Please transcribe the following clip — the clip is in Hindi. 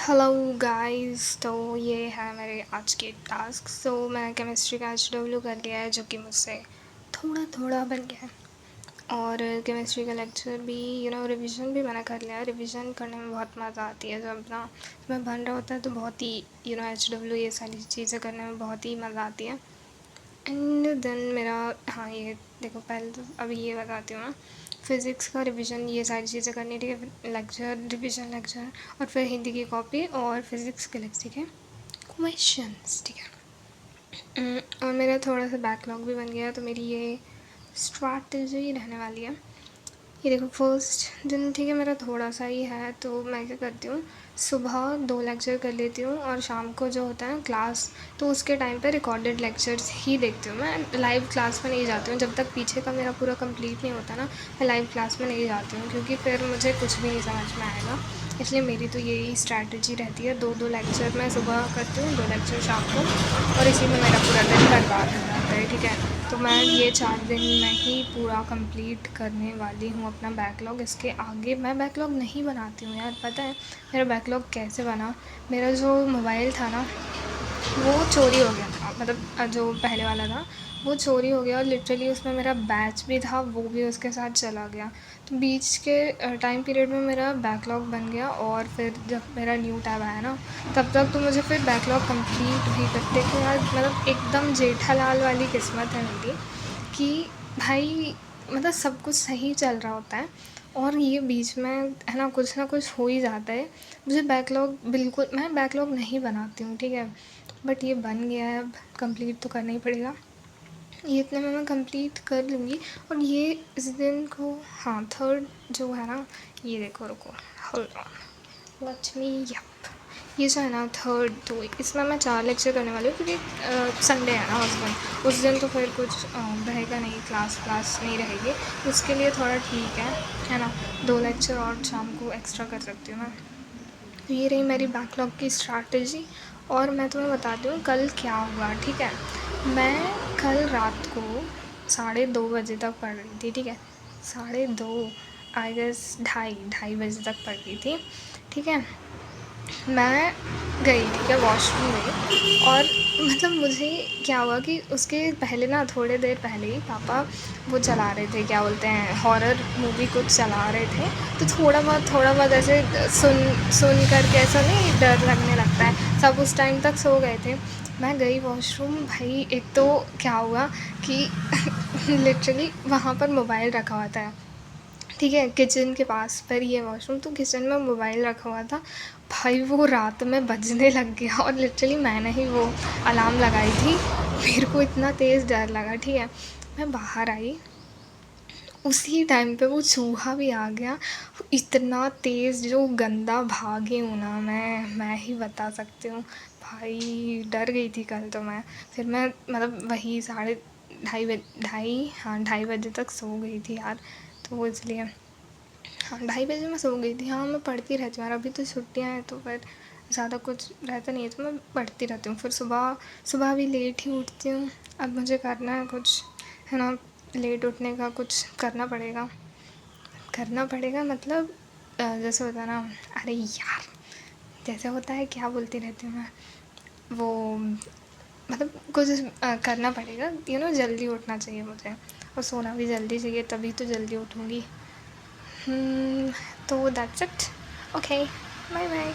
Hello guys. तो ये है मेरे आज के टास्क। मैं केमिस्ट्री का HW कर लिया है, जो कि मुझसे थोड़ा थोड़ा बन गया है। और केमिस्ट्री का लेक्चर भी रिवीजन भी मैंने कर लिया है। रिवीजन करने में बहुत मज़ा आती है। जब ना मैं बन रहा होता है तो बहुत ही HW ये सारी चीज़ें करने में बहुत ही मज़ा आती है। एंड देन मेरा, हाँ ये देखो, पहले तो अभी ये बताती हूँ मैं। फ़िज़िक्स का रिवीजन ये सारी चीज़ें करनी, ठीक है। लेक्चर, रिवीजन, लेक्चर, और फिर हिंदी की कॉपी और फिज़िक्स के लेक्चर के क्वेश्चंस, ठीक है। और मेरा थोड़ा सा बैकलॉग भी बन गया है, तो मेरी ये स्ट्रैटेजी रहने वाली है। ये देखो, फर्स्ट दिन ठीक है, मेरा थोड़ा सा ही है, तो मैं क्या करती हूँ, सुबह 2 लेक्चर कर लेती हूँ और शाम को जो होता है क्लास, तो उसके टाइम पे रिकॉर्डेड लेक्चर्स ही देखती हूँ। मैं लाइव क्लास में नहीं जाती हूँ जब तक पीछे का मेरा पूरा कंप्लीट नहीं होता ना। मैं लाइव क्लास में नहीं जाती हूँ, क्योंकि फिर मुझे कुछ भी नहीं समझ में आएगा। इसलिए मेरी तो यही स्ट्रैटेजी रहती है, 2-2 लेक्चर मैं सुबह करती हूँ, 2 लेक्चर शाम को, और इसी में मेरा पूरा दिन बर्बाद हो जाता है, ठीक है। तो मैं ये 4 दिन में ही पूरा कंप्लीट करने वाली हूँ अपना बैकलॉग। इसके आगे मैं बैकलॉग नहीं बनाती हूँ यार। पता है मेरा बैकलॉग कैसे बना? मेरा जो मोबाइल था ना, वो चोरी हो गया था। मतलब जो पहले वाला था वो चोरी हो गया, और लिटरली उसमें मेरा बैच भी था, वो भी उसके साथ चला गया। तो बीच के टाइम पीरियड में मेरा बैकलॉग बन गया, और फिर जब मेरा न्यू टैब आया ना, तब तक तो मुझे फिर बैकलॉग कंप्लीट भी करते कि यार, मतलब एकदम जेठालाल वाली किस्मत है मेरी कि भाई, मतलब सब कुछ सही चल रहा होता है और ये बीच में है ना कुछ हो ही जाता है। मुझे बैकलॉग बिल्कुल, मैं बैकलॉग नहीं बनाती हूँ, ठीक है। बट ये बन गया है, अब कंप्लीट तो करना ही पड़ेगा। ये इतने में मैं कंप्लीट कर लूँगी। और ये इस दिन को, हाँ, थर्ड जो है ना, ये देखो, रुको, hold on, let me, yup, ये जो है ना थर्ड, तो इसमें मैं 4 लेक्चर करने वाली हूँ, क्योंकि संडे है ना उस दिन तो फिर कुछ रहेगा नहीं, क्लास नहीं रहेगी। उसके लिए थोड़ा ठीक है ना। 2 लेक्चर और शाम को एक्स्ट्रा कर सकती हूँ मैं। तो ये रही मेरी बैकलॉग की स्ट्रैटेजी। और मैं तुम्हें बताती हूँ कल क्या हुआ, ठीक है। मैं कल रात को 2:30 बजे तक पढ़ रही थी, ठीक है। 2:30, आई गेस 2:30 बजे तक पढ़ रही थी, ठीक है। मैं गई, ठीक है, वॉशरूम गई, और मतलब मुझे क्या हुआ कि उसके पहले ना, थोड़े देर पहले ही पापा वो चला रहे थे, क्या बोलते हैं, हॉरर मूवी कुछ चला रहे थे। तो थोड़ा बहुत ऐसे सुन करके ऐसा नहीं डर लगने लगता है। सब उस टाइम तक सो गए थे। मैं गई वॉशरूम, भाई एक तो क्या हुआ कि लिटरली वहाँ पर मोबाइल रखा हुआ था, ठीक है, किचन के पास पर ही है वॉशरूम, तो किचन में मोबाइल रखा हुआ था। भाई वो रात में बजने लग गया, और लिटरली मैंने ही वो अलार्म लगाई थी। मेरे को इतना तेज़ डर लगा, ठीक है। मैं बाहर आई, उसी टाइम पे वो चूहा भी आ गया। इतना तेज़ जो गंदा भागी हूँ ना मैं ही बता सकती हूँ। भाई डर गई थी कल तो मैं। फिर मैं मतलब वही 2:30, हाँ 2:30 बजे तक सो गई थी यार। तो इसलिए, हाँ 2:30 बजे मैं सो गई थी। हाँ मैं पढ़ती रहती हूँ यार, अभी तो छुट्टियाँ हैं तो फिर ज़्यादा कुछ रहता नहीं है, तो मैं पढ़ती रहती हूँ। फिर सुबह सुबह भी लेट ही उठती हूँ। अब मुझे करना है कुछ, है ना, लेट उठने का कुछ करना पड़ेगा मतलब जैसे होता है ना, अरे यार, जैसे होता है, क्या बोलती रहती हूँ मैं, वो मतलब कुछ करना पड़ेगा, जल्दी उठना चाहिए मुझे, और सोना भी जल्दी चाहिए, तभी तो जल्दी उठूँगी। तो that's it. Okay, bye bye.